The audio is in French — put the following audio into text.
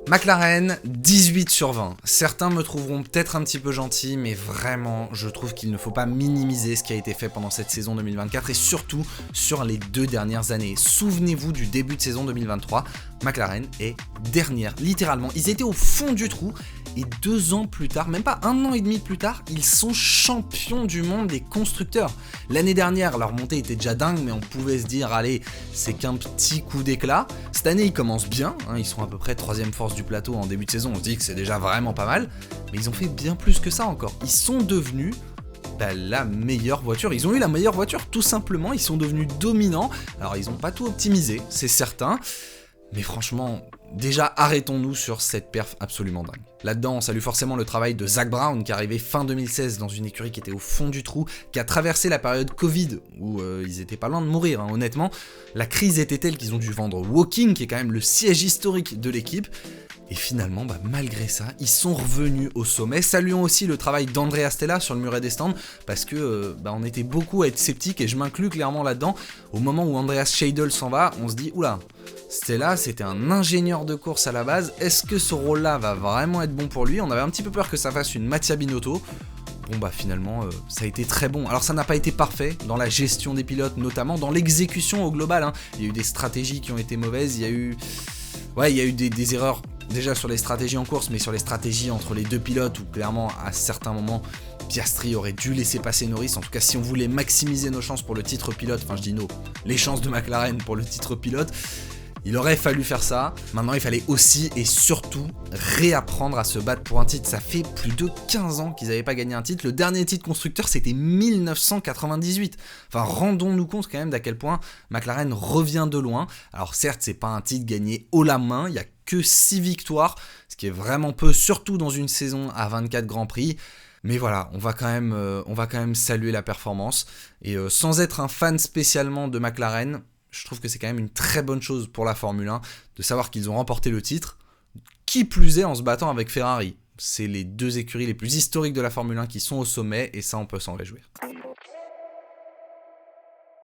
McLaren, 18 sur 20. Certains me trouveront peut-être un petit peu gentil, mais vraiment, je trouve qu'il ne faut pas minimiser ce qui a été fait pendant cette saison 2024 et surtout sur les 2 dernières années. Souvenez-vous du début de saison 2023, McLaren est dernière, littéralement. Ils étaient au fond du trou et 2 ans plus tard, même pas 1 an et demi plus tard, ils sont champions du monde des constructeurs. L'année dernière, leur montée était déjà dingue, mais on pouvait se dire, allez, c'est qu'un petit coup d'éclat. Cette année, ils commencent bien, ils sont à peu près 3ème force du plateau en début de saison, on se dit que c'est déjà vraiment pas mal, mais ils ont fait bien plus que ça encore. Ils sont devenus la meilleure voiture, ils ont eu la meilleure voiture tout simplement, ils sont devenus dominants. Alors ils n'ont pas tout optimisé, c'est certain, mais franchement, déjà arrêtons-nous sur cette perf absolument dingue. Là-dedans, on salue forcément le travail de Zak Brown qui est arrivé fin 2016 dans une écurie qui était au fond du trou, qui a traversé la période Covid où ils étaient pas loin de mourir, honnêtement. La crise était telle qu'ils ont dû vendre Woking, qui est quand même le siège historique de l'équipe. Et finalement, malgré ça, ils sont revenus au sommet. Saluons aussi le travail d'Andrea Stella sur le muret des stands, parce que on était beaucoup à être sceptiques, et je m'inclus clairement là-dedans. Au moment où Andreas Seidl s'en va, on se dit, oula, Stella, c'était un ingénieur de course à la base, est-ce que ce rôle-là va vraiment être bon pour lui? On avait un petit peu peur que ça fasse une Mattia Binotto. Bon finalement ça a été très bon. Alors ça n'a pas été parfait dans la gestion des pilotes, notamment dans l'exécution au global, Il y a eu des stratégies qui ont été mauvaises, il y a eu des erreurs déjà sur les stratégies en course, mais sur les stratégies entre les 2 pilotes où clairement à certains moments Piastri aurait dû laisser passer Norris. En tout cas, si on voulait maximiser nos chances pour le titre pilote, les chances de McLaren pour le titre pilote, il aurait fallu faire ça. Maintenant, il fallait aussi et surtout réapprendre à se battre pour un titre. Ça fait plus de 15 ans qu'ils n'avaient pas gagné un titre. Le dernier titre constructeur, c'était 1998. Rendons-nous compte quand même d'à quel point McLaren revient de loin. Alors certes, c'est pas un titre gagné haut la main, il n'y a que 6 victoires, ce qui est vraiment peu, surtout dans une saison à 24 Grands Prix. Mais voilà, on va quand même saluer la performance. Et sans être un fan spécialement de McLaren, je trouve que c'est quand même une très bonne chose pour la Formule 1 de savoir qu'ils ont remporté le titre, qui plus est en se battant avec Ferrari. C'est les 2 écuries les plus historiques de la Formule 1 qui sont au sommet, et ça on peut s'en réjouir.